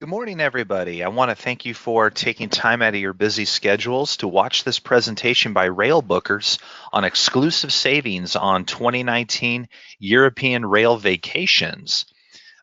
Good morning, everybody. I want to thank you for taking time out of your busy schedules to watch this presentation by Railbookers on exclusive savings on 2019 European rail vacations.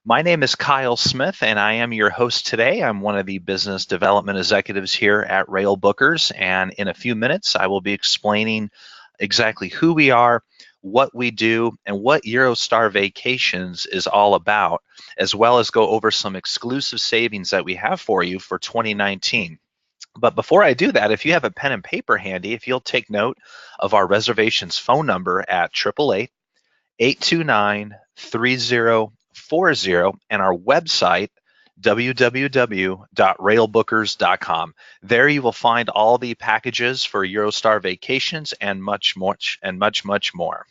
My name is Kyle Smith, and I am your host today. I'm one of the business development executives here at Railbookers, and in a few minutes, I will be explaining exactly who we are, what we do, and what Eurostar Vacations is all about, as well as go over some exclusive savings that we have for you for 2019. But before I do that, if you have a pen and paper handy, if you'll take note of our reservations phone number at 888-829-3040 and our website, www.railbookers.com. There you will find all the packages for Eurostar vacations and much more.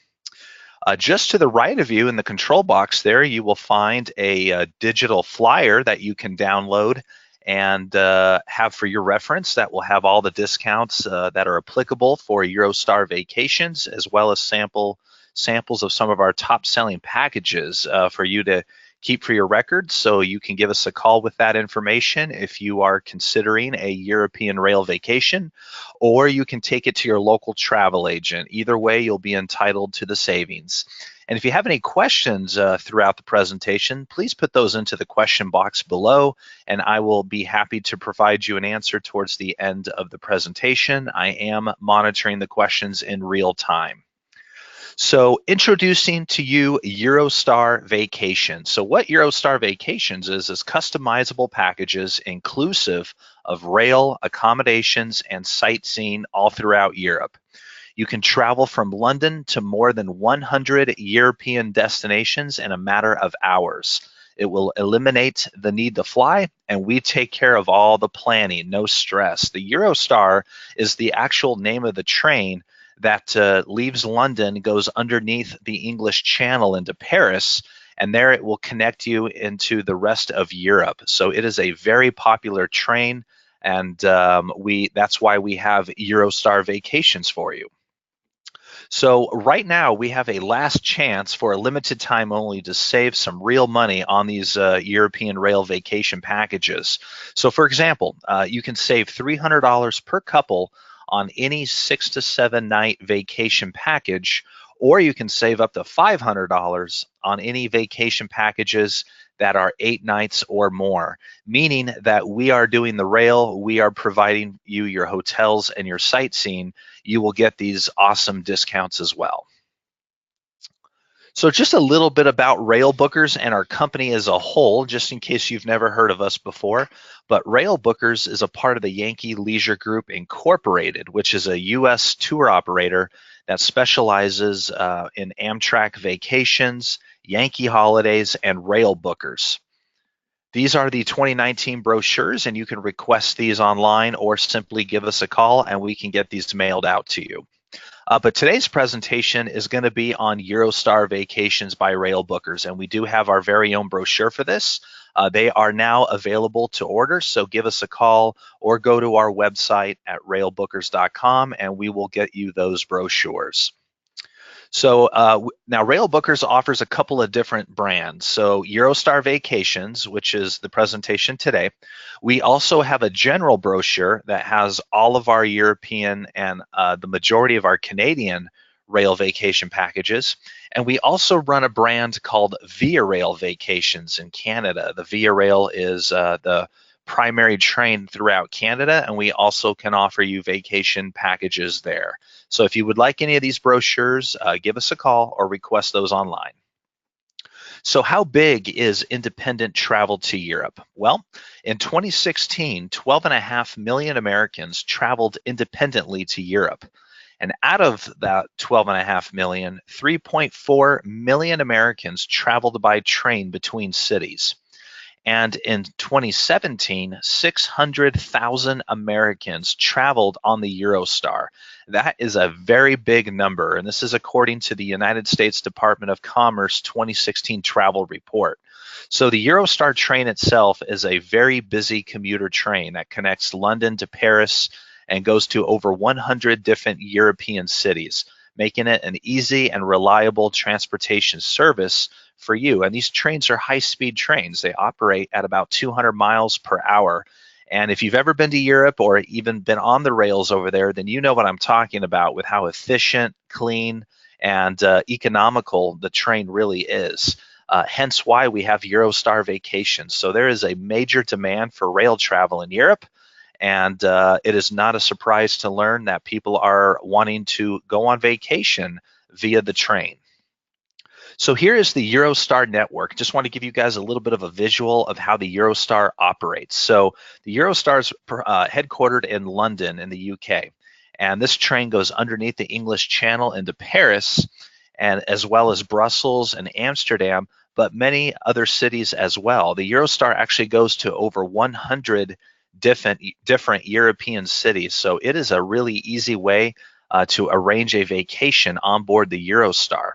Just to the right of you in the control box there, you will find a digital flyer that you can download and have for your reference that will have all the discounts that are applicable for Eurostar vacations, as well as samples of some of our top selling packages for you to keep for your records. So you can give us a call with that information if you are considering a European rail vacation, or you can take it to your local travel agent. Either way, you'll be entitled to the savings. And if you have any questions throughout the presentation, please put those into the question box below, and I will be happy to provide you an answer towards the end of the presentation. I am monitoring the questions in real time. So introducing to you Eurostar Vacations. So what Eurostar Vacations is customizable packages inclusive of rail, accommodations, and sightseeing all throughout Europe. You can travel from London to more than 100 European destinations in a matter of hours. It will eliminate the need to fly, and we take care of all the planning, no stress. The Eurostar is the actual name of the train that leaves London, goes underneath the English Channel into Paris, and there it will connect you into the rest of Europe. So it is a very popular train, and that's why we have Eurostar Vacations for you. So right now we have a last chance for a limited time only to save some real money on these European rail vacation packages. So for example, you can save $300 per couple on any 6 to 7 night vacation package, or you can save up to $500 on any vacation packages that are 8 nights or more, meaning that we are doing the rail, we are providing you your hotels and your sightseeing. You will get these awesome discounts as well. So just a little bit about Railbookers and our company as a whole, just in case you've never heard of us before. But Railbookers is a part of the Yankee Leisure Group Incorporated, which is a U.S. tour operator that specializes in Amtrak vacations, Yankee holidays, and Railbookers. These are the 2019 brochures, and you can request these online or simply give us a call and we can get these mailed out to you. But today's presentation is going to be on Eurostar Vacations by Railbookers, and we do have our very own brochure for this. They are now available to order, so give us a call or go to our website at railbookers.com and we will get you those brochures. So now Railbookers offers a couple of different brands. So Eurostar Vacations, which is the presentation today. We also have a general brochure that has all of our European and the majority of our Canadian rail vacation packages. And we also run a brand called Via Rail Vacations in Canada. The Via Rail is the primary train throughout Canada, and we also can offer you vacation packages there. So if you would like any of these brochures, give us a call or request those online. So how big is independent travel to Europe? Well, in 2016, 12.5 million Americans traveled independently to Europe. And out of that 12.5 million, 3.4 million Americans traveled by train between cities. And in 2017, 600,000 Americans traveled on the Eurostar. That is a very big number, and this is according to the United States Department of Commerce 2016 travel report. So the Eurostar train itself is a very busy commuter train that connects London to Paris and goes to over 100 different European cities. making it an easy and reliable transportation service for you. And these trains are high-speed trains. They operate at about 200 miles per hour. And if you've ever been to Europe or even been on the rails over there, then you know what I'm talking about with how efficient, clean, and economical the train really is. Hence why we have Eurostar vacations. So there is a major demand for rail travel in Europe. And it is not a surprise to learn that people are wanting to go on vacation via the train. So here is the Eurostar network. Just want to give you guys a little bit of a visual of how the Eurostar operates. So the Eurostar is headquartered in London in the UK. And this train goes underneath the English Channel into Paris, and as well as Brussels and Amsterdam, but many other cities as well. The Eurostar actually goes to over 100 different European cities. So it is a really easy way to arrange a vacation on board the Eurostar.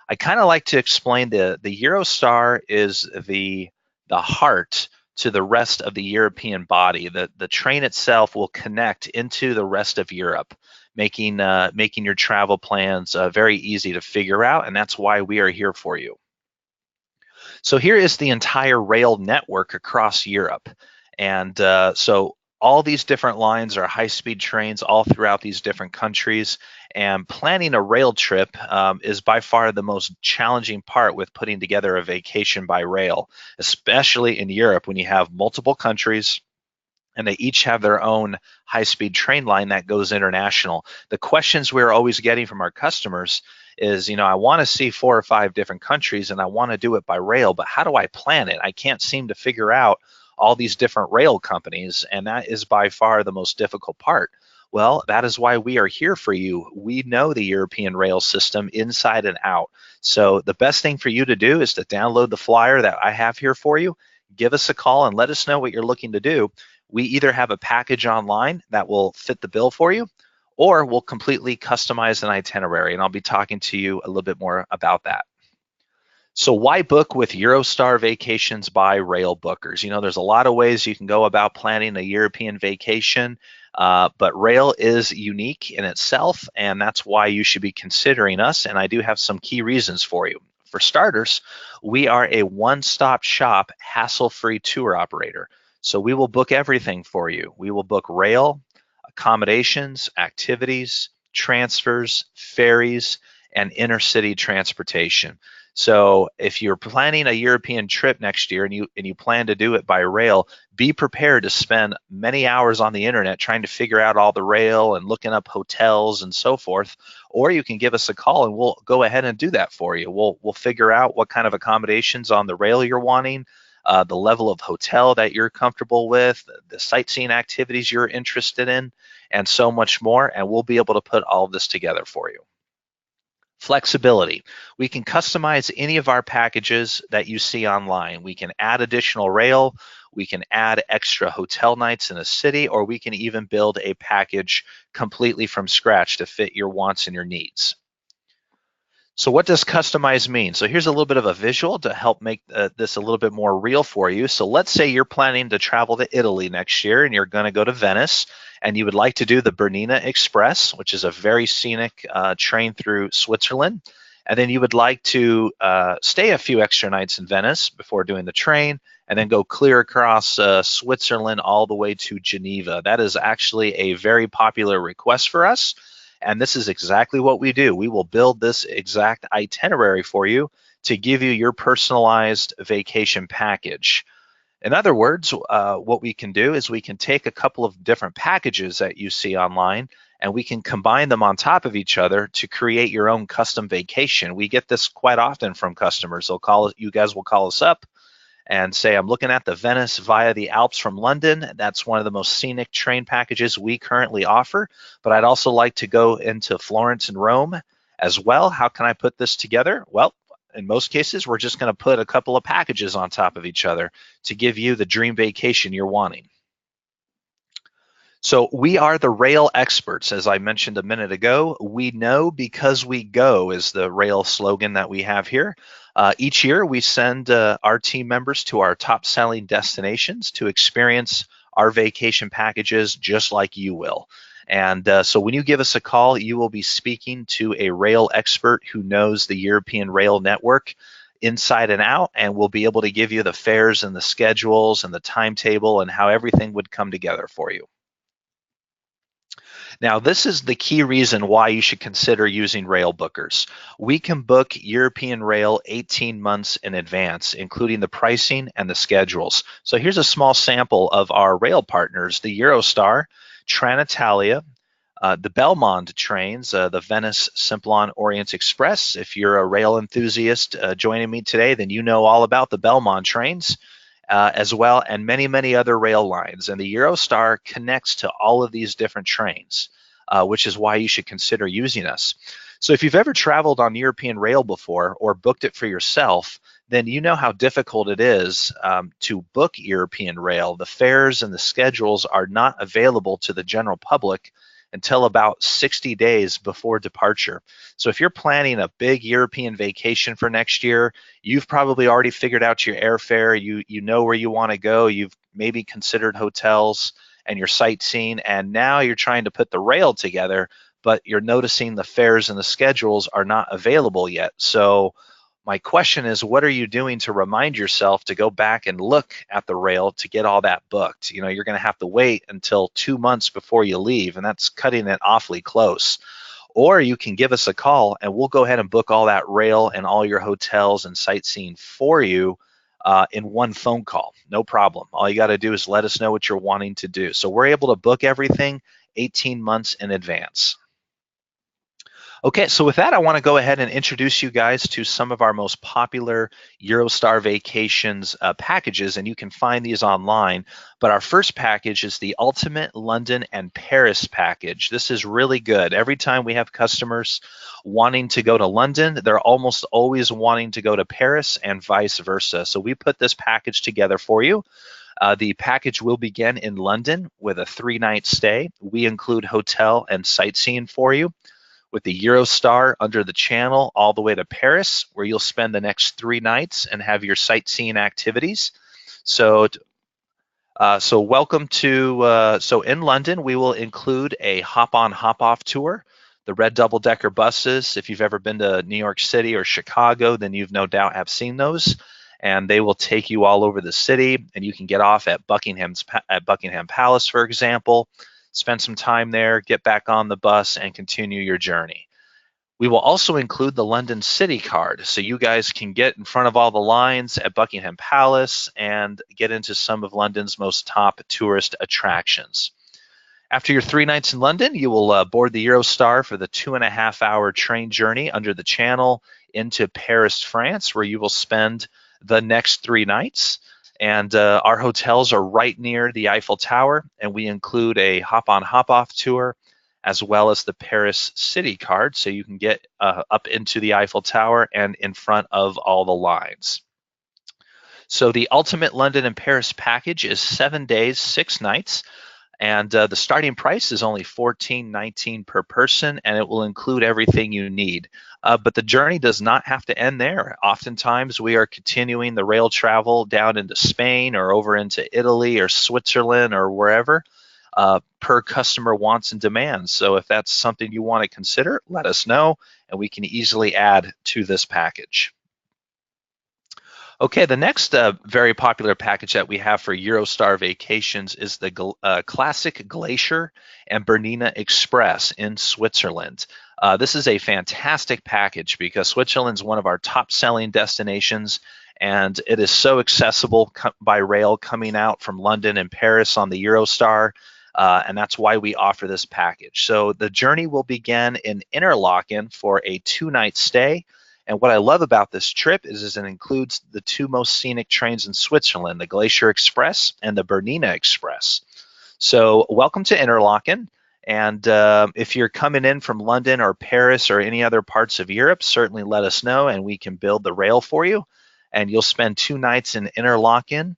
I kind of like to explain the Eurostar is the heart to the rest of the European body. The train itself will connect into the rest of Europe, making your travel plans very easy to figure out, and that's why we are here for you. So here is the entire rail network across Europe. And so all these different lines are high-speed trains all throughout these different countries. And planning a rail trip is by far the most challenging part with putting together a vacation by rail, especially in Europe when you have multiple countries and they each have their own high-speed train line that goes international. The questions we're always getting from our customers is, I want to see 4 or 5 different countries and I want to do it by rail, but how do I plan it? I can't seem to figure out all these different rail companies, and that is by far the most difficult part. Well, that is why we are here for you. We know the European rail system inside and out. So the best thing for you to do is to download the flyer that I have here for you, give us a call and let us know what you're looking to do. We either have a package online that will fit the bill for you, or we'll completely customize an itinerary, and I'll be talking to you a little bit more about that. So why book with Eurostar Vacations by Railbookers? There's a lot of ways you can go about planning a European vacation, but rail is unique in itself, and that's why you should be considering us, and I do have some key reasons for you. For starters, we are a one-stop shop, hassle-free tour operator. So we will book everything for you. We will book rail, accommodations, activities, transfers, ferries, and intercity transportation. So if you're planning a European trip next year and you plan to do it by rail, be prepared to spend many hours on the internet trying to figure out all the rail and looking up hotels and so forth. Or you can give us a call and we'll go ahead and do that for you. We'll figure out what kind of accommodations on the rail you're wanting, the level of hotel that you're comfortable with, the sightseeing activities you're interested in, and so much more. And we'll be able to put all of this together for you. Flexibility. We can customize any of our packages that you see online. We can add additional rail, we can add extra hotel nights in a city, or we can even build a package completely from scratch to fit your wants and your needs. So what does customize mean? So here's a little bit of a visual to help make this a little bit more real for you. So let's say you're planning to travel to Italy next year and you're going to go to Venice and you would like to do the Bernina Express, which is a very scenic train through Switzerland. And then you would like to stay a few extra nights in Venice before doing the train and then go clear across Switzerland all the way to Geneva. That is actually a very popular request for us. And this is exactly what we do. We will build this exact itinerary for you to give you your personalized vacation package. In other words, what we can do is we can take a couple of different packages that you see online and we can combine them on top of each other to create your own custom vacation. We get this quite often from customers. You guys will call us up and say, I'm looking at the Venice via the Alps from London. That's one of the most scenic train packages we currently offer, but I'd also like to go into Florence and Rome as well. How can I put this together? Well, in most cases, we're just going to put a couple of packages on top of each other to give you the dream vacation you're wanting. So we are the rail experts, as I mentioned a minute ago. We know because we go is the rail slogan that we have here. Each year, we send our team members to our top-selling destinations to experience our vacation packages just like you will. And so when you give us a call, you will be speaking to a rail expert who knows the European rail network inside and out, and will be able to give you the fares and the schedules and the timetable and how everything would come together for you. Now, this is the key reason why you should consider using Railbookers. We can book European Rail 18 months in advance, including the pricing and the schedules. So here's a small sample of our rail partners: the Eurostar, Trenitalia, the Belmont trains, the Venice Simplon Orient Express. If you're a rail enthusiast joining me today, then you know all about the Belmont trains. As well, and many, many other rail lines. And the Eurostar connects to all of these different trains, which is why you should consider using us. So if you've ever traveled on European rail before or booked it for yourself, then you know how difficult it is to book European rail. The fares and the schedules are not available to the general public until about 60 days before departure. So if you're planning a big European vacation for next year, you've probably already figured out your airfare, you know where you want to go, you've maybe considered hotels and your sightseeing, and now you're trying to put the rail together, but you're noticing the fares and the schedules are not available yet. So my question is, what are you doing to remind yourself to go back and look at the rail to get all that booked? You know, you're going to have to wait until 2 months before you leave, and that's cutting it awfully close. Or you can give us a call and we'll go ahead and book all that rail and all your hotels and sightseeing for you in one phone call. No problem. All you got to do is let us know what you're wanting to do. So we're able to book everything 18 months in advance. Okay, so with that, I want to go ahead and introduce you guys to some of our most popular Eurostar Vacations packages, and you can find these online. But our first package is the Ultimate London and Paris package. This is really good. Every time we have customers wanting to go to London, they're almost always wanting to go to Paris and vice versa. So we put this package together for you. The package will begin in London with a 3-night stay. We include hotel and sightseeing for you, with the Eurostar under the Channel all the way to Paris, where you'll spend the next 3 nights and have your sightseeing activities. So welcome to, so in London, we will include a hop-on, hop-off tour. The red double-decker buses, if you've ever been to New York City or Chicago, then you've no doubt have seen those. And they will take you all over the city, and you can get off at Buckingham Palace, for example, spend some time there, get back on the bus, and continue your journey. We will also include the London City Card, so you guys can get in front of all the lines at Buckingham Palace and get into some of London's most top tourist attractions. After your 3 nights in London, you will board the Eurostar for the 2.5-hour train journey under the Channel into Paris, France, where you will spend the next 3 nights. And our hotels are right near the Eiffel Tower, and we include a hop-on, hop-off tour, as well as the Paris City Card, so you can get up into the Eiffel Tower and in front of all the lines. So the Ultimate London and Paris package is 7 days, 6 nights, and the starting price is only $14.19 per person, and it will include everything you need. But the journey does not have to end there. Oftentimes, we are continuing the rail travel down into Spain or over into Italy or Switzerland or wherever, per customer wants and demands. So if that's something you want to consider, let us know, and we can easily add to this package. Okay, the next very popular package that we have for Eurostar Vacations is the Classic Glacier and Bernina Express in Switzerland. This is a fantastic package because Switzerland's one of our top-selling destinations, and it is so accessible by rail coming out from London and Paris on the Eurostar, and that's why we offer this package. So the journey will begin in Interlaken for a 2-night stay. And what I love about this trip is it includes the 2 most scenic trains in Switzerland, the Glacier Express and the Bernina Express. So welcome to Interlaken. And if you're coming in from London or Paris or any other parts of Europe, certainly let us know and we can build the rail for you. And you'll spend 2 nights in Interlaken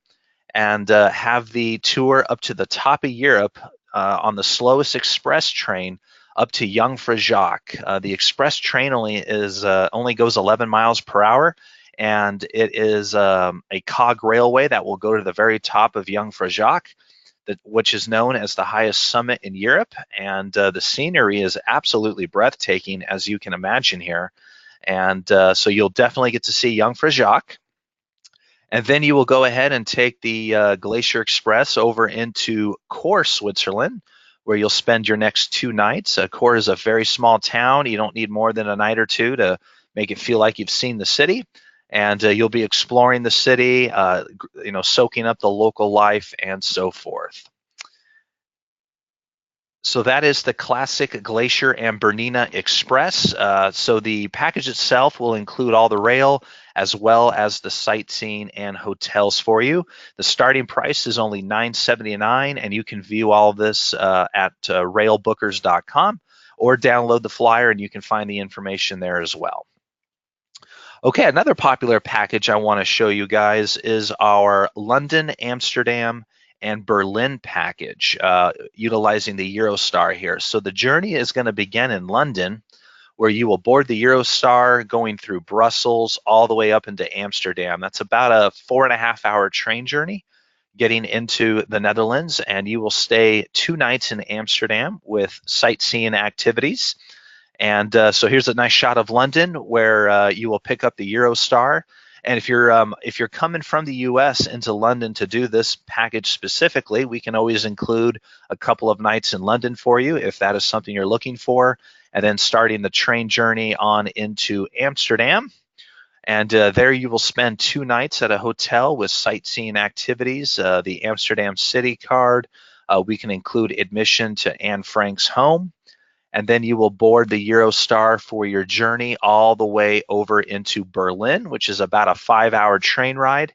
and have the tour up to the top of Europe on the slowest express train up to Jungfrau. The express train only goes 11 miles per hour, and it is a cog railway that will go to the very top of Jungfrau. which is known as the highest summit in Europe. And the scenery is absolutely breathtaking, as you can imagine here. And so you'll definitely get to see Jungfrau Joch. And then you will go ahead and take the Glacier Express over into Core, Switzerland, where you'll spend your next 2 nights. Core is a very small town. You don't need more than a night or two to make it feel like you've seen the city. And you'll be exploring the city, soaking up the local life and so forth. So that is the classic Glacier and Bernina Express. So the package itself will include all the rail as well as the sightseeing and hotels for you. The starting price is only $9.79, and you can view all of this at railbookers.com or download the flyer, and you can find the information there as well. Okay, another popular package I want to show you guys is our London, Amsterdam, and Berlin package, utilizing the Eurostar here. So the journey is going to begin in London, where you will board the Eurostar going through Brussels all the way up into Amsterdam. That's about a 4.5-hour train journey getting into the Netherlands, and you will stay 2 nights in Amsterdam with sightseeing activities. And so here's a nice shot of London, where you will pick up the Eurostar. And if you're coming from the U.S. into London to do this package specifically, we can always include a couple of nights in London for you if that is something you're looking for, and then starting the train journey on into Amsterdam. And there you will spend 2 nights at a hotel with sightseeing activities, the Amsterdam City card. We can include admission to Anne Frank's home. And then you will board the Eurostar for your journey all the way over into Berlin, which is about a 5-hour train ride.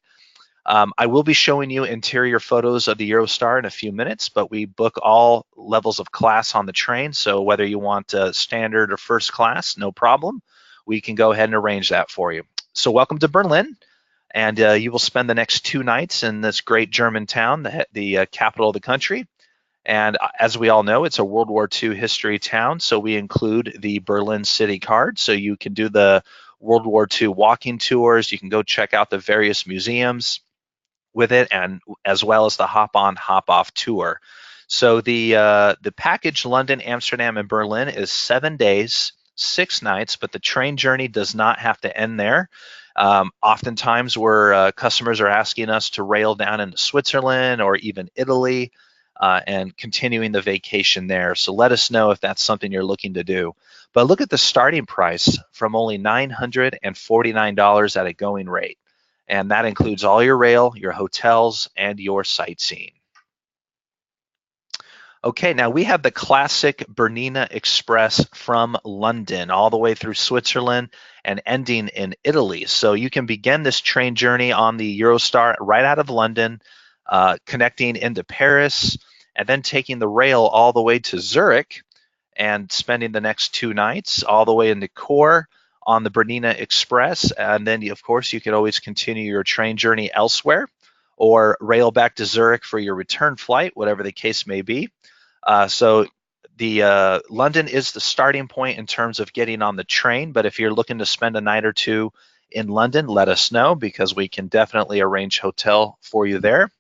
I will be showing you interior photos of the Eurostar in a few minutes, but we book all levels of class on the train. So whether you want standard or first class, no problem. We can go ahead and arrange that for you. So welcome to Berlin. And you will spend the next 2 nights in this great German town, the capital of the country. And as we all know, it's a World War II history town, so we include the Berlin City card. So you can do the World War II walking tours. You can go check out the various museums with it, and as well as the hop-on, hop-off tour. So the package London, Amsterdam, and Berlin is 7 days, 6 nights, but the train journey does not have to end there. Oftentimes, where customers are asking us to rail down into Switzerland or even Italy, and continuing the vacation there. So let us know if that's something you're looking to do. But look at the starting price from only $949 at a going rate. And that includes all your rail, your hotels, and your sightseeing. Okay, now we have the classic Bernina Express from London all the way through Switzerland and ending in Italy. So you can begin this train journey on the Eurostar right out of London, connecting into Paris, and then taking the rail all the way to Zurich and spending the next 2 nights all the way into Core on the Bernina Express. And then, of course, you can always continue your train journey elsewhere or rail back to Zurich for your return flight, whatever the case may be. So the London is the starting point in terms of getting on the train, but if you're looking to spend a night or two in London, let us know, because we can definitely arrange hotel for you there.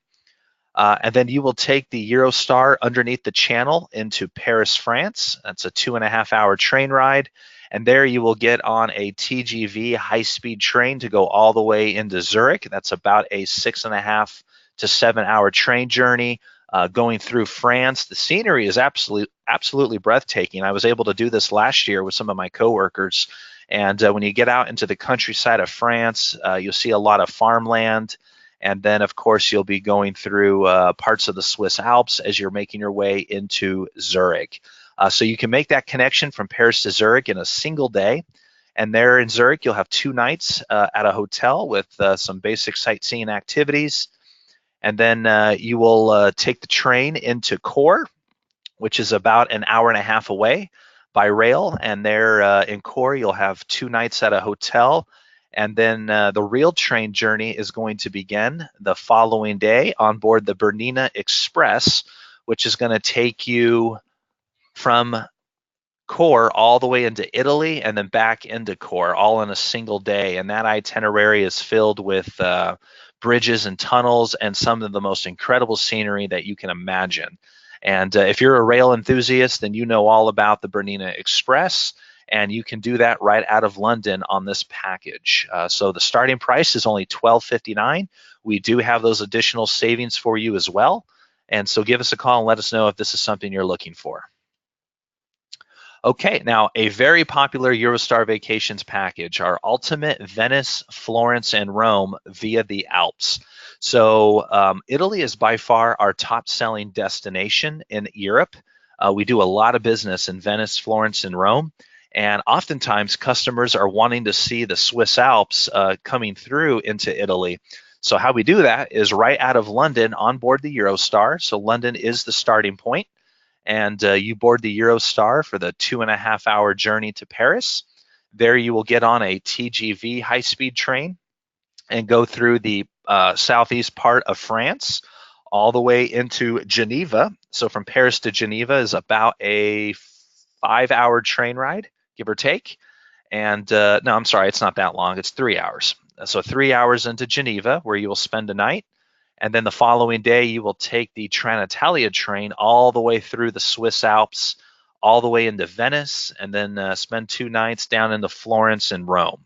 And then you will take the Eurostar underneath the channel into Paris, France. That's a 2.5-hour train ride. And there you will get on a TGV high-speed train to go all the way into Zurich. That's about a 6.5 to 7-hour train journey going through France. The scenery is absolutely breathtaking. I was able to do this last year with some of my coworkers. And when you get out into the countryside of France, you'll see a lot of farmland. And then, of course, you'll be going through parts of the Swiss Alps as you're making your way into Zurich. So you can make that connection from Paris to Zurich in a single day. And there in Zurich, you'll have 2 nights at a hotel with some basic sightseeing activities. And then you will take the train into Core, which is about an hour and a half away by rail. And there in Core, you'll have 2 nights at a hotel. And then the real train journey is going to begin the following day on board the Bernina Express, which is going to take you from Core all the way into Italy and then back into Core all in a single day. And that itinerary is filled with bridges and tunnels and some of the most incredible scenery that you can imagine. And if you're a rail enthusiast, then you know all about the Bernina Express, and you can do that right out of London on this package. So the starting price is only $12.59. We do have those additional savings for you as well. And so give us a call and let us know if this is something you're looking for. Okay, now a very popular Eurostar Vacations package, our ultimate Venice, Florence, and Rome via the Alps. So Italy is by far our top-selling destination in Europe. We do a lot of business in Venice, Florence, and Rome, and oftentimes customers are wanting to see the Swiss Alps coming through into Italy. So how we do that is right out of London on board the Eurostar. So London is the starting point, and you board the Eurostar for the 2.5-hour journey to Paris. There you will get on a TGV high-speed train and go through the southeast part of France all the way into Geneva. So from Paris to Geneva is about a 5-hour train ride, give or take. And no, I'm sorry, it's not that long. It's 3 hours. So 3 hours into Geneva, where you will spend a night. And then the following day, you will take the Trenitalia train all the way through the Swiss Alps, all the way into Venice, and then spend 2 nights down into Florence and Rome.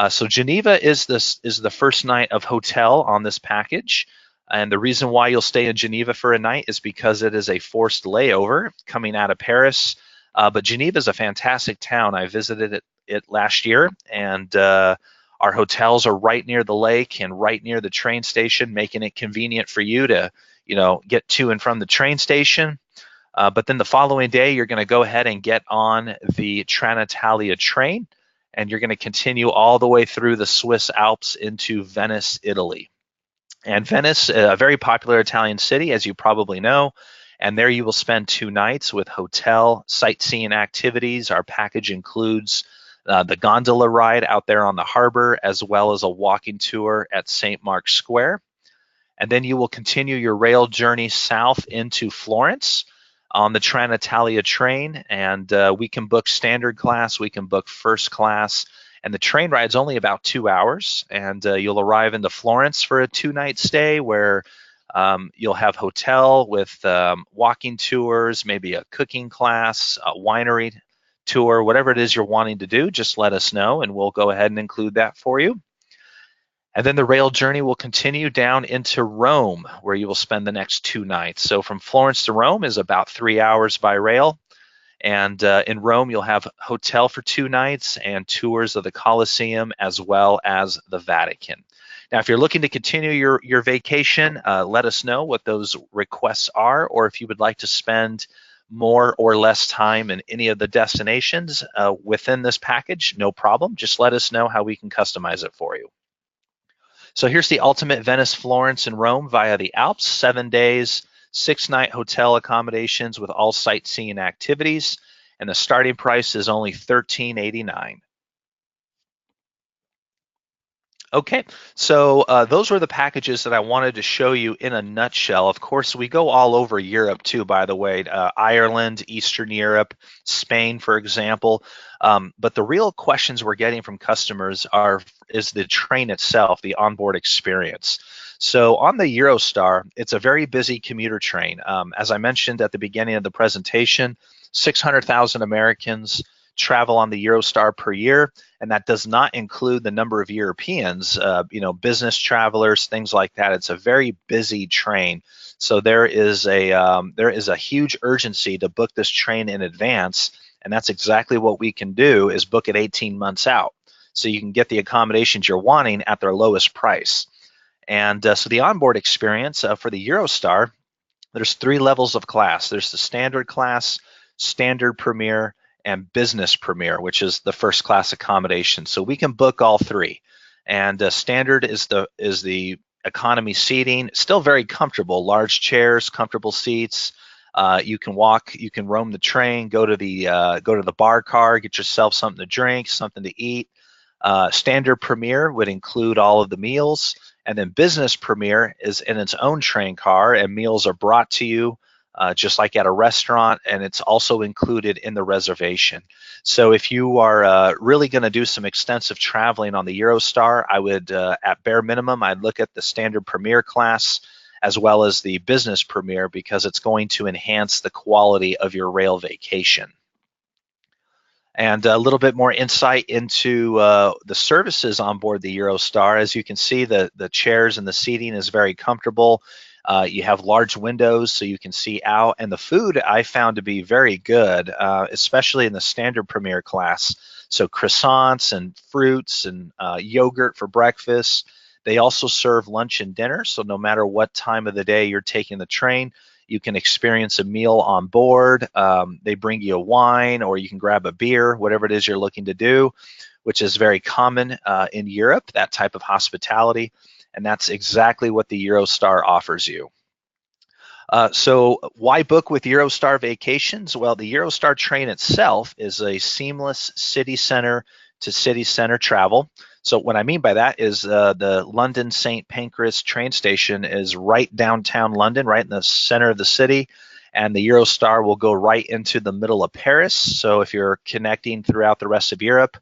So Geneva is the first night of hotel on this package. And the reason why you'll stay in Geneva for a night is because it is a forced layover coming out of Paris. But Geneva is a fantastic town. I visited it last year, and our hotels are right near the lake and right near the train station, making it convenient for you to, get to and from the train station. But then the following day, you're going to go ahead and get on the Trenitalia train, and you're going to continue all the way through the Swiss Alps into Venice, Italy. And Venice, a very popular Italian city, as you probably know, and there you will spend 2 nights with hotel, sightseeing activities. Our package includes the gondola ride out there on the harbor, as well as a walking tour at St. Mark's Square. And then you will continue your rail journey south into Florence on the Trenitalia train, and we can book standard class, we can book first class, and the train ride's only about 2 hours, and you'll arrive into Florence for a 2-night stay where you'll have hotel with walking tours, maybe a cooking class, a winery tour, whatever it is you're wanting to do, just let us know and we'll go ahead and include that for you. And then the rail journey will continue down into Rome, where you will spend the next 2 nights. So from Florence to Rome is about 3 hours by rail. And in Rome, you'll have hotel for 2 nights and tours of the Colosseum as well as the Vatican. Now, if you're looking to continue your vacation, let us know what those requests are, or if you would like to spend more or less time in any of the destinations within this package, no problem. Just let us know how we can customize it for you. So here's the ultimate Venice, Florence, and Rome via the Alps, 7 days, 6-night hotel accommodations with all sightseeing activities, and the starting price is only $13.89. Okay, so those were the packages that I wanted to show you in a nutshell. Of course, we go all over Europe too, by the way, Ireland, Eastern Europe, Spain, for example. But the real questions we're getting from customers is the train itself, the onboard experience. So on the Eurostar, it's a very busy commuter train. As I mentioned at the beginning of the presentation, 600,000 Americans travel on the Eurostar per year, and that does not include the number of Europeans, business travelers, things like that. It's a very busy train, so there is a huge urgency to book this train in advance, and that's exactly what we can do, is book it 18 months out, so you can get the accommodations you're wanting at their lowest price. And so the onboard experience for the Eurostar, there's 3 levels of class. There's the standard class, standard premier, and business premier, which is the first class accommodation. So we can book all 3. And standard is the economy seating, still very comfortable, large chairs, comfortable seats. You can walk, you can roam the train, go to the bar car, get yourself something to drink, something to eat. Standard premier would include all of the meals, and then business premier is in its own train car, and meals are brought to you just like at a restaurant, and it's also included in the reservation. So if you are really going to do some extensive traveling on the Eurostar, I would, at bare minimum, I'd look at the standard premier class as well as the business premier, because it's going to enhance the quality of your rail vacation. And a little bit more insight into the services on board the Eurostar. As you can see, the chairs and the seating is very comfortable. You have large windows so you can see out, and the food I found to be very good, especially in the standard premier class. So croissants and fruits and yogurt for breakfast. They also serve lunch and dinner, so no matter what time of the day you're taking the train, you can experience a meal on board. They bring you a wine, or you can grab a beer, whatever it is you're looking to do, which is very common in Europe, that type of hospitality. And that's exactly what the Eurostar offers you. So why book with Eurostar Vacations? Well, the Eurostar train itself is a seamless city center to city center travel. So what I mean by that is the London St. Pancras train station is right downtown London, right in the center of the city, and the Eurostar will go right into the middle of Paris. So if you're connecting throughout the rest of Europe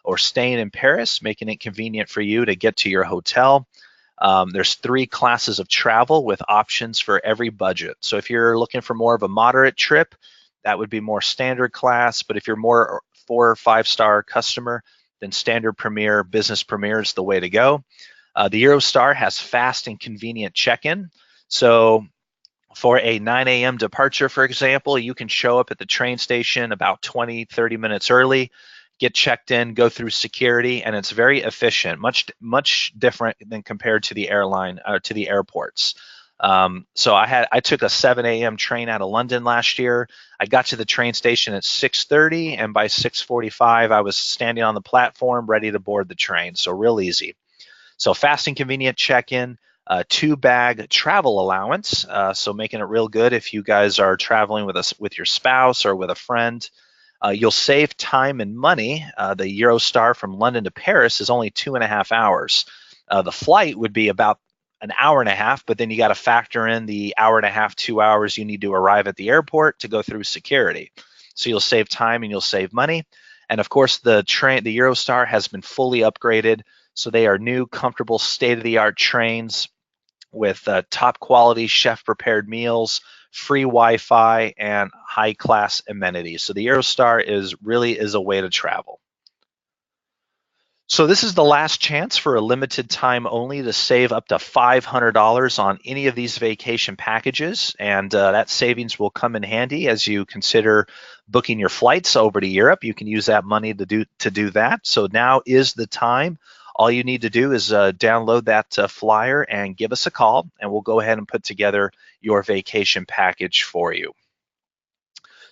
or staying in Paris, making it convenient for you to get to your hotel. There's 3 classes of travel with options for every budget. So if you're looking for more of a moderate trip, that would be more standard class. But if you're more 4 or 5-star customer, then standard premier, business premier is the way to go. The Eurostar has fast and convenient check-in. So for a 9 a.m. departure, for example, you can show up at the train station about 20, 30 minutes early, get checked in, go through security, and it's very efficient, much different than compared to the airline, to the airports. So I took a 7 a.m. train out of London last year. I got to the train station at 6:30, and by 6:45, I was standing on the platform ready to board the train. So real easy. So fast and convenient check-in, 2-bag travel allowance. So making it real good if you guys are traveling with your spouse or with a friend. You'll save time and money. The Eurostar from London to Paris is only 2.5 hours. The flight would be about an hour and a half, but then you got to factor in the hour and a half, 2 hours you need to arrive at the airport to go through security. So you'll save time and you'll save money. And of course, the Eurostar has been fully upgraded. So they are new, comfortable, state-of-the-art trains with top quality chef prepared meals, free Wi-Fi, and high-class amenities. So the Eurostar really is a way to travel. So this is the last chance for a limited time only to save up to $500 on any of these vacation packages, and that savings will come in handy as you consider booking your flights over to Europe. You can use that money to do that. So now is the time. All you need to do is download that flyer and give us a call, and we'll go ahead and put together your vacation package for you.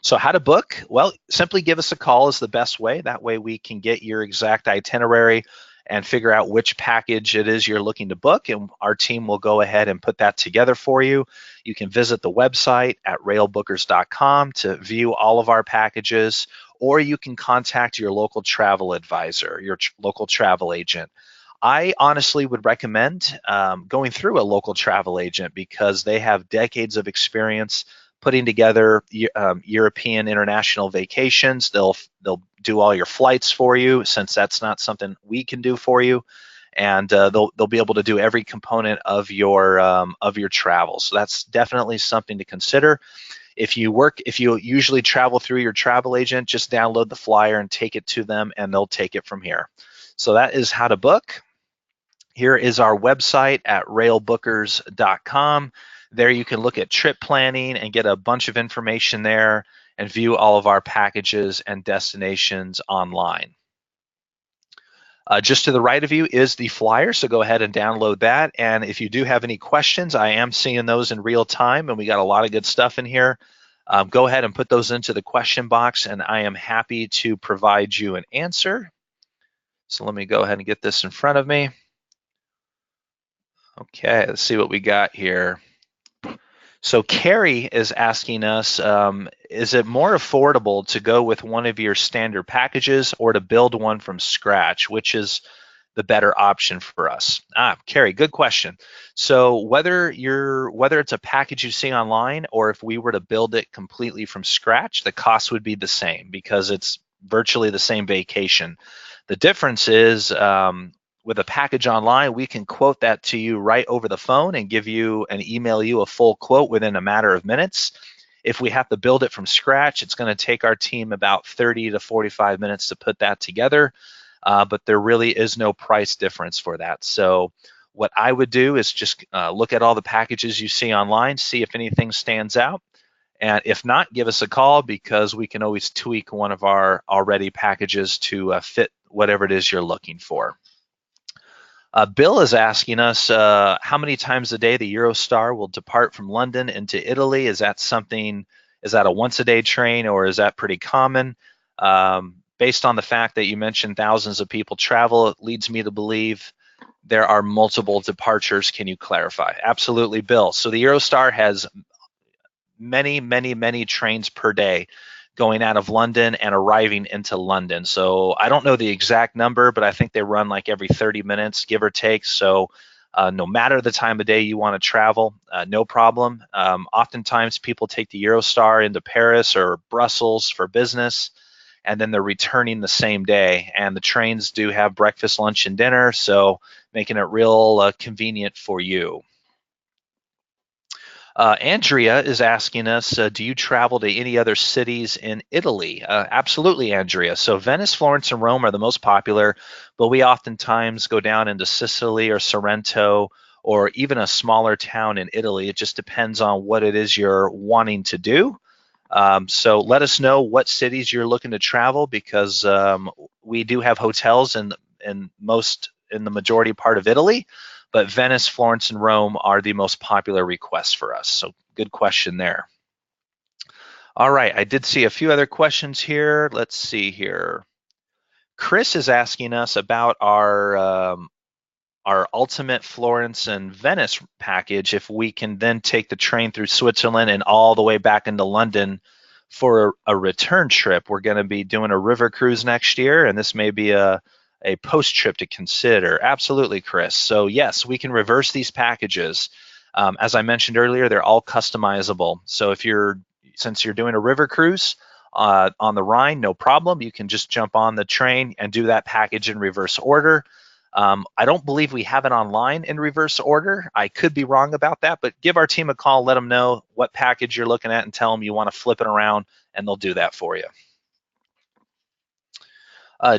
So how to book? Well, simply give us a call is the best way. That way we can get your exact itinerary and figure out which package it is you're looking to book, and our team will go ahead and put that together for you. You can visit the website at railbookers.com to view all of our packages, or you can contact your local travel advisor, your local travel agent. I honestly would recommend going through a local travel agent because they have decades of experience putting together European international vacations. They'll do all your flights for you, since that's not something we can do for you, and they'll be able to do every component of your travel. So that's definitely something to consider. If you usually travel through your travel agent, just download the flyer and take it to them, and they'll take it from here. So that is how to book. Here is our website at railbookers.com. There you can look at trip planning and get a bunch of information there and view all of our packages and destinations online. Just to the right of you is the flyer, so go ahead and download that. And if you do have any questions, I am seeing those in real time, and we got a lot of good stuff in here. Go ahead and put those into the question box, and I am happy to provide you an answer. So let me go ahead and get this in front of me. Okay, let's see what we got here. So Carrie is asking us, is it more affordable to go with one of your standard packages or to build one from scratch? Which is the better option for us? Carrie, good question. So whether it's a package you see online or if we were to build it completely from scratch, the cost would be the same because it's virtually the same vacation. The difference is with a package online, we can quote that to you right over the phone and give you and email you a full quote within a matter of minutes. If we have to build it from scratch, it's going to take our team about 30 to 45 minutes to put that together, but there really is no price difference for that. So what I would do is just look at all the packages you see online, see if anything stands out, and if not, give us a call because we can always tweak one of our already packages to fit whatever it is you're looking for. Bill is asking us how many times a day the Eurostar will depart from London into Italy. Is that a once-a-day train or is that pretty common? Based on the fact that you mentioned thousands of people travel, it leads me to believe there are multiple departures. Can you clarify? Absolutely, Bill. So the Eurostar has many trains per day going out of London and arriving into London. So I don't know the exact number, but I think they run like every 30 minutes, give or take. So no matter the time of day you want to travel, no problem. Oftentimes people take the Eurostar into Paris or Brussels for business, and then they're returning the same day. And the trains do have breakfast, lunch, and dinner, so making it real convenient for you. Andrea is asking us, do you travel to any other cities in Italy? Absolutely, Andrea. So Venice, Florence, and Rome are the most popular, but we oftentimes go down into Sicily or Sorrento or even a smaller town in Italy. It just depends on what it is you're wanting to do. So let us know what cities you're looking to travel because we do have hotels in the majority part of Italy. But Venice, Florence, and Rome are the most popular requests for us. So good question there. All right, I did see a few other questions here. Let's see here. Chris is asking us about our ultimate Florence and Venice package, if we can then take the train through Switzerland and all the way back into London for a return trip. We're going to be doing a river cruise next year, and this may be a post trip to consider. Absolutely, Chris. So yes, we can reverse these packages. As I mentioned earlier, they're all customizable. So since you're doing a river cruise on the Rhine, no problem. You can just jump on the train and do that package in reverse order. I don't believe we have it online in reverse order. I could be wrong about that, but give our team a call, let them know what package you're looking at and tell them you want to flip it around and they'll do that for you.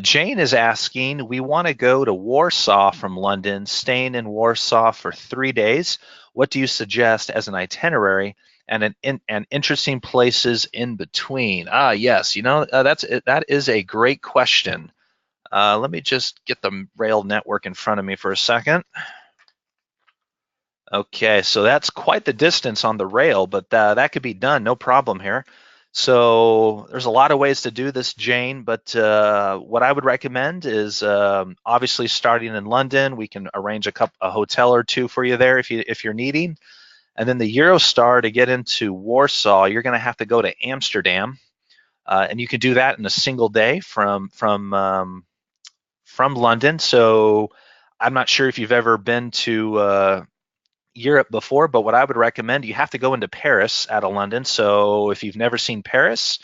Jane is asking, we want to go to Warsaw from London, staying in Warsaw for 3 days. What do you suggest as an itinerary and interesting places in between? Yes, that is a great question. Let me just get the rail network in front of me for a second. Okay, so that's quite the distance on the rail, but that could be done, no problem here. So there's a lot of ways to do this, Jane, but what I would recommend is obviously starting in London. We can arrange a hotel or two for you there if you're needing. And then the Eurostar to get into Warsaw, you're going to have to go to Amsterdam, and you can do that in a single day from London. So I'm not sure if you've ever been to Europe before, but what I would recommend, you have to go into Paris out of London. So if you've never seen Paris,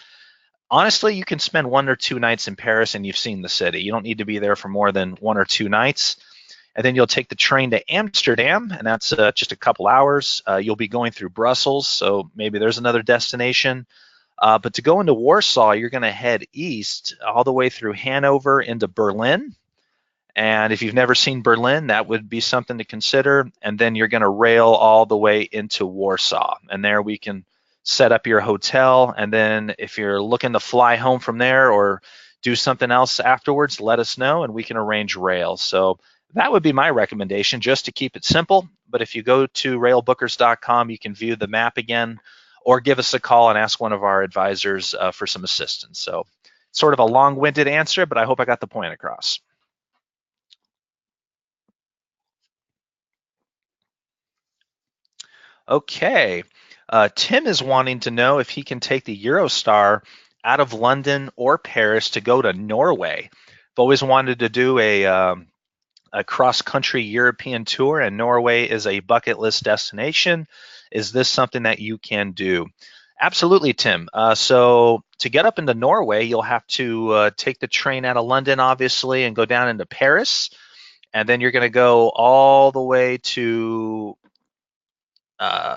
honestly, you can spend 1 or 2 nights in Paris and you've seen the city. You don't need to be there for more than 1 or 2 nights. And then you'll take the train to Amsterdam, and that's just a couple hours. You'll be going through Brussels, so maybe there's another destination. But to go into Warsaw, you're going to head east all the way through Hanover into Berlin. And if you've never seen Berlin, that would be something to consider. And then you're going to rail all the way into Warsaw. And there we can set up your hotel. And then if you're looking to fly home from there or do something else afterwards, let us know and we can arrange rail. So that would be my recommendation, just to keep it simple. But if you go to railbookers.com, you can view the map again or give us a call and ask one of our advisors for some assistance. So sort of a long-winded answer, but I hope I got the point across. Okay, Tim is wanting to know if he can take the Eurostar out of London or Paris to go to Norway. I've always wanted to do a a cross-country European tour and Norway is a bucket list destination. Is this something that you can do? Absolutely, Tim. So to get up into Norway, you'll have to take the train out of London, obviously, and go down into Paris. And then you're going to go all the way to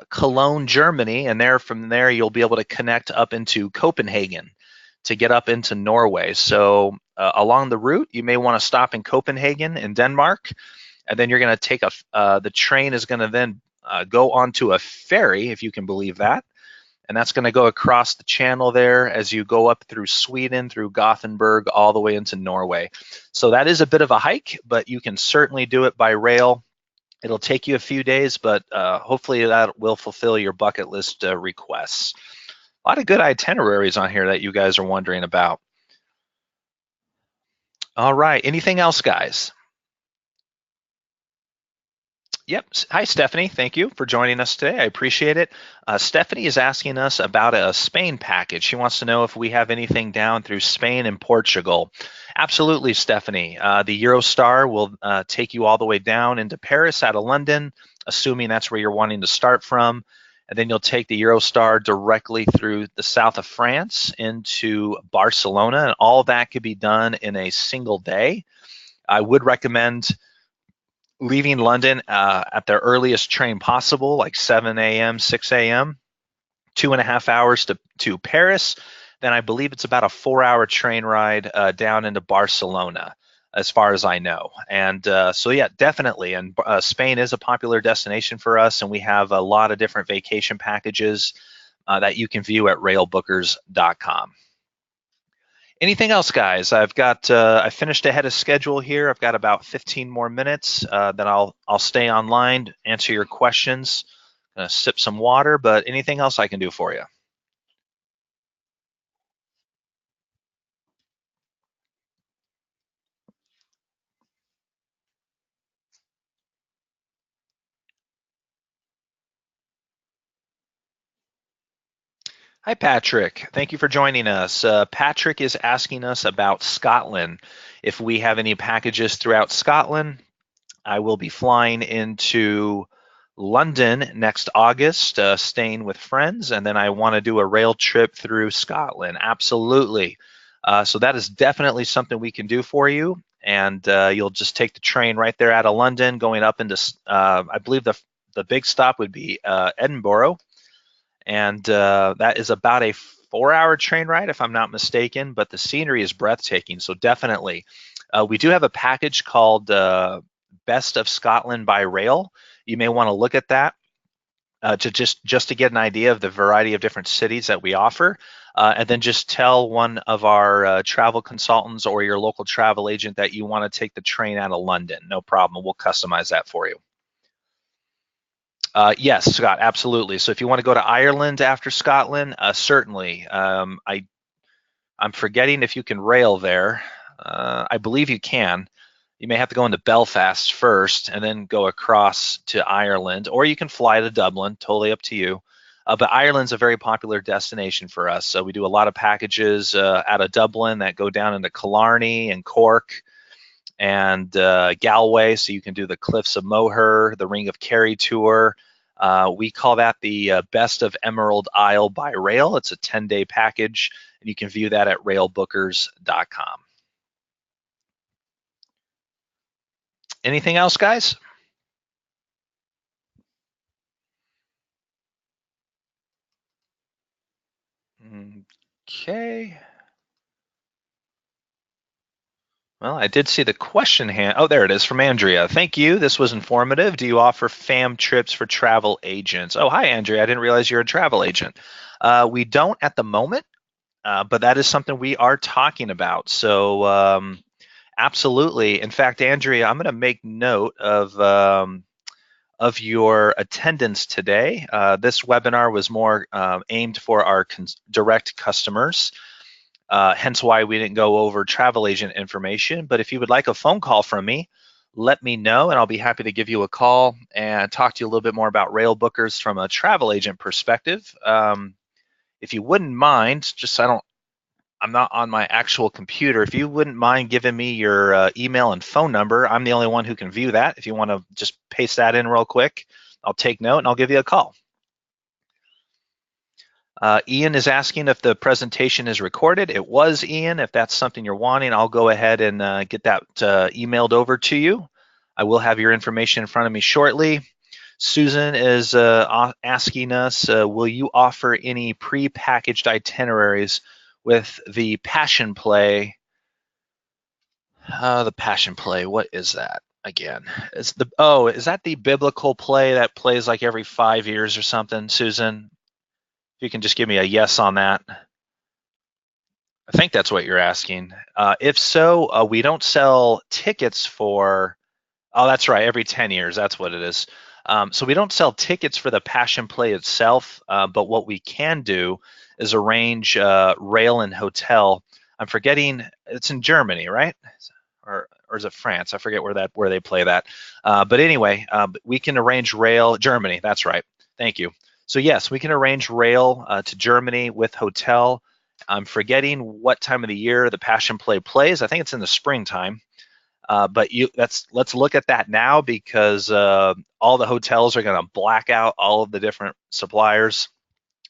Cologne, Germany, and from there you'll be able to connect up into Copenhagen to get up into Norway. So along the route, you may want to stop in Copenhagen in Denmark, and then you're going to take the train is going to then go onto a ferry, if you can believe that, and that's going to go across the channel there as you go up through Sweden, through Gothenburg, all the way into Norway. So that is a bit of a hike, but you can certainly do it by rail. It'll take you a few days, but hopefully that will fulfill your bucket list requests. A lot of good itineraries on here that you guys are wondering about. All right, anything else, guys? Yep. Hi, Stephanie. Thank you for joining us today. I appreciate it. Stephanie is asking us about a Spain package. She wants to know if we have anything down through Spain and Portugal. Absolutely, Stephanie. The Eurostar will take you all the way down into Paris out of London, assuming that's where you're wanting to start from. And then you'll take the Eurostar directly through the south of France into Barcelona, and all that could be done in a single day. I would recommend leaving London at the earliest train possible, like 7 a.m., 6 a.m., 2.5 hours to Paris. Then I believe it's about a 4-hour train ride down into Barcelona, as far as I know. And so, yeah, definitely. And Spain is a popular destination for us, and we have a lot of different vacation packages that you can view at railbookers.com. Anything else, guys? I finished ahead of schedule here. I've got about 15 more minutes. Then I'll stay online, answer your questions, sip some water. But anything else I can do for you? Hi, Patrick. Thank you for joining us. Patrick is asking us about Scotland. If we have any packages throughout Scotland, I will be flying into London next August, staying with friends, and then I want to do a rail trip through Scotland. Absolutely. So that is definitely something we can do for you. And you'll just take the train right there out of London, going up into, I believe the big stop would be Edinburgh. And that is about a 4-hour train ride, if I'm not mistaken, but the scenery is breathtaking. So definitely. We do have a package called Best of Scotland by Rail. You may want to look at that to just to get an idea of the variety of different cities that we offer, and then just tell one of our travel consultants or your local travel agent that you want to take the train out of London. No problem. We'll customize that for you. Yes, Scott, absolutely. So if you want to go to Ireland after Scotland, certainly. I'm forgetting if you can rail there. I believe you can. You may have to go into Belfast first and then go across to Ireland, or you can fly to Dublin, totally up to you. But Ireland's a very popular destination for us. So we do a lot of packages out of Dublin that go down into Killarney and Cork and Galway, so you can do the Cliffs of Moher, the Ring of Kerry tour. We call that the Best of Emerald Isle by Rail. It's a 10-day package, and you can view that at railbookers.com. Anything else, guys? Okay. Well, I did see the question hand. Oh, there it is from Andrea. Thank you. This was informative. Do you offer FAM trips for travel agents? Oh, hi, Andrea. I didn't realize you're a travel agent. We don't at the moment, but that is something we are talking about. So absolutely. In fact, Andrea, I'm going to make note of your attendance today. This webinar was more aimed for our direct customers. Hence why we didn't go over travel agent information. But if you would like a phone call from me, let me know and I'll be happy to give you a call and talk to you a little bit more about Railbookers from a travel agent perspective. If you wouldn't mind, just I'm not on my actual computer. If you wouldn't mind giving me your email and phone number, I'm the only one who can view that. If you want to just paste that in real quick, I'll take note and I'll give you a call. Ian is asking if the presentation is recorded. It was, Ian. If that's something you're wanting, I'll go ahead and get that emailed over to you. I will have your information in front of me shortly. Susan is asking us, will you offer any pre-packaged itineraries with the Passion Play? The Passion Play, what is that again? Is that the biblical play that plays like every 5 years or something, Susan? If you can just give me a yes on that. I think that's what you're asking. If so, we don't sell tickets for, oh, that's right, every 10 years, that's what it is. So we don't sell tickets for the Passion Play itself, but what we can do is arrange rail and hotel. I'm forgetting, it's in Germany, right? Or is it France? I forget where they play that. But anyway, we can arrange rail, Germany, that's right. Thank you. So yes, we can arrange rail to Germany with hotel. I'm forgetting what time of the year the Passion Play plays. I think it's in the springtime. But let's look at that now because all the hotels are going to black out all of the different suppliers,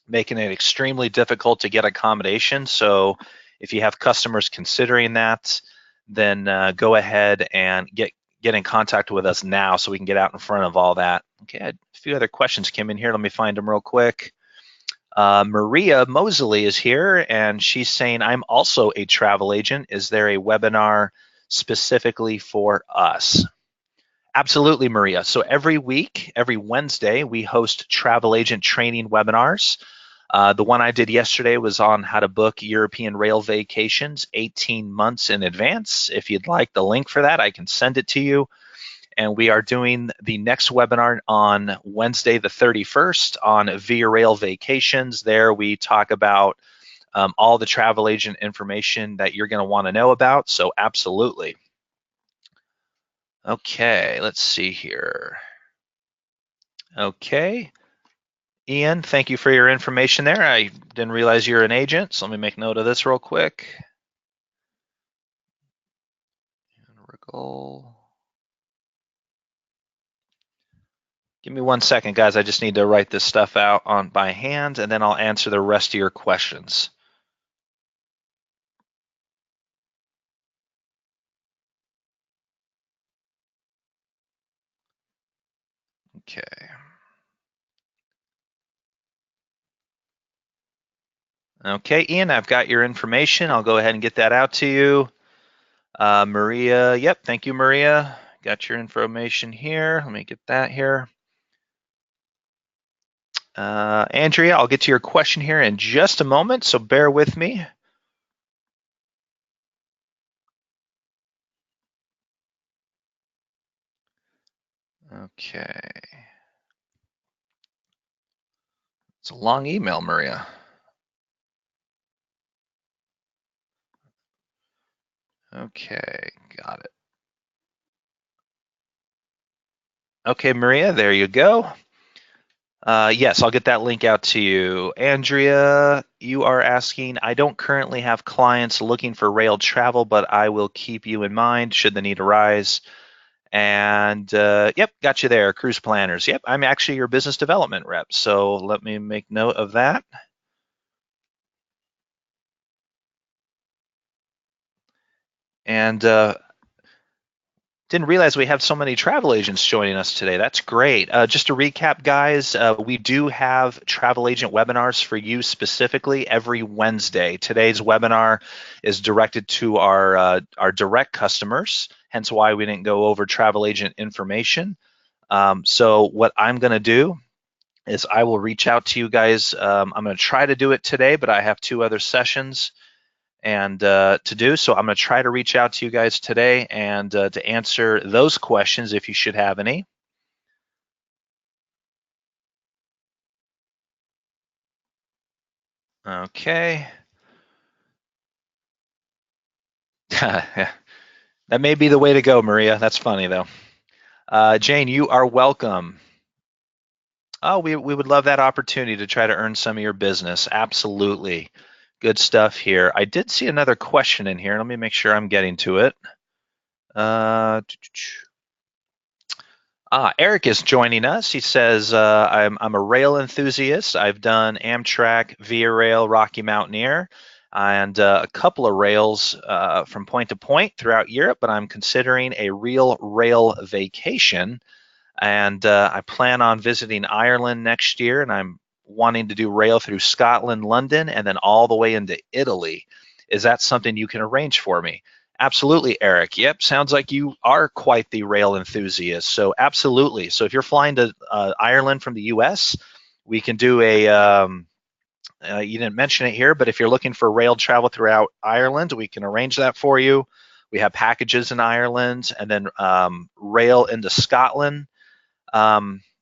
making it extremely difficult to get accommodation. So if you have customers considering that, then go ahead and get in contact with us now so we can get out in front of all that. Okay, a few other questions came in here. Let me find them real quick. Maria Mosley is here, and she's saying, I'm also a travel agent. Is there a webinar specifically for us? Absolutely, Maria. So every week, every Wednesday, we host travel agent training webinars. The one I did yesterday was on how to book European rail vacations 18 months in advance. If you'd like the link for that, I can send it to you. And we are doing the next webinar on Wednesday the 31st on Via Rail Vacations. There we talk about all the travel agent information that you're going to want to know about, so absolutely. Okay, let's see here. Okay, Ian, thank you for your information there. I didn't realize you're an agent, so let me make note of this real quick. Give me 1 second, guys. I just need to write this stuff out by hand, and then I'll answer the rest of your questions. Okay. Okay, Ian, I've got your information. I'll go ahead and get that out to you. Maria, yep, thank you, Maria. Got your information here. Let me get that here. Andrea, I'll get to your question here in just a moment, so bear with me. Okay. It's a long email, Maria. Okay, got it. Okay, Maria, there you go. Yes, I'll get that link out to you. Andrea, you are asking, I don't currently have clients looking for rail travel, but I will keep you in mind should the need arise. And yep, got you there, cruise planners. Yep, I'm actually your business development rep. So let me make note of that. And didn't realize we have so many travel agents joining us today. That's great. Just to recap, guys, we do have travel agent webinars for you specifically every Wednesday. Today's webinar is directed to our direct customers, hence why we didn't go over travel agent information. So what I'm going to do is I will reach out to you guys. I'm going to try to do it today, but I have 2 other sessions and to do. So I'm going to try to reach out to you guys today and to answer those questions if you should have any. Okay. That may be the way to go, Maria. That's funny, though. Jane, you are welcome. Oh, we would love that opportunity to try to earn some of your business. Absolutely. Good stuff here. I did see another question in here. Let me make sure I'm getting to it. Uh, Eric is joining us. He says, I'm a rail enthusiast. I've done Amtrak, Via Rail, Rocky Mountaineer, and a couple of rails from point to point throughout Europe, but I'm considering a real rail vacation. And I plan on visiting Ireland next year, and I'm wanting to do rail through Scotland, London, and then all the way into Italy. Is that something you can arrange for me? Absolutely, Eric. Yep, sounds like you are quite the rail enthusiast. So absolutely. So if you're flying to Ireland from the U.S., we can do a. You didn't mention it here, but if you're looking for rail travel throughout Ireland, we can arrange that for you. We have packages in Ireland, and then rail into Scotland.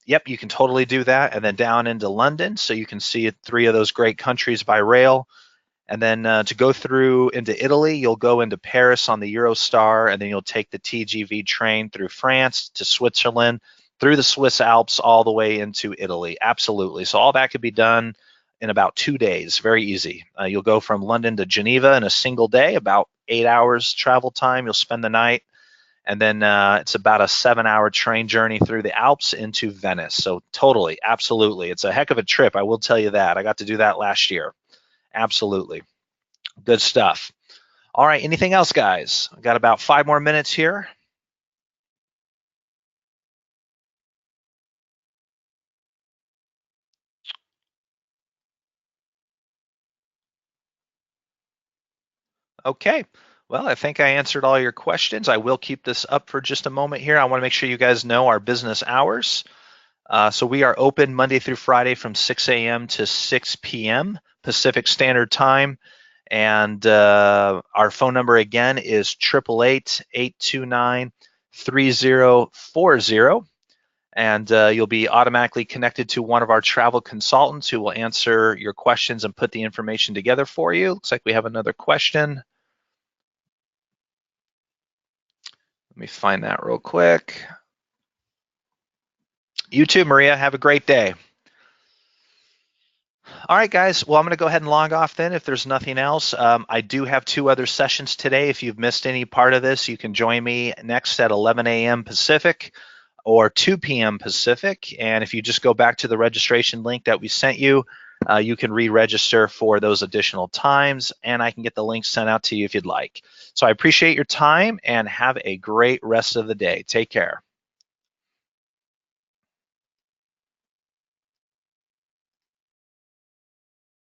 Yep, you can totally do that, and then down into London, so you can see three of those great countries by rail. And then to go through into Italy, you'll go into Paris on the Eurostar, and then you'll take the TGV train through France to Switzerland, through the Swiss Alps, all the way into Italy. Absolutely. So all that could be done in about 2 days. Very easy. You'll go from London to Geneva in a single day, about 8 hours travel time. You'll spend the night. And then it's about a 7-hour train journey through the Alps into Venice. So totally, absolutely. It's a heck of a trip, I will tell you that. I got to do that last year. Absolutely. Good stuff. All right, anything else, guys? I've got about 5 more minutes here. Okay. Well, I think I answered all your questions. I will keep this up for just a moment here. I want to make sure you guys know our business hours. So we are open Monday through Friday from 6 a.m. to 6 p.m. Pacific Standard Time. And our phone number again is 888-829-3040. And you'll be automatically connected to one of our travel consultants who will answer your questions and put the information together for you. Looks like we have another question. Let me find that real quick. You too, Maria. Have a great day. All right, guys. Well, I'm going to go ahead and log off then if there's nothing else. I do have 2 other sessions today. If you've missed any part of this, you can join me next at 11 a.m. Pacific or 2 p.m. Pacific. And if you just go back to the registration link that we sent you, you can re-register for those additional times, and I can get the link sent out to you if you'd like. So I appreciate your time, and have a great rest of the day. Take care.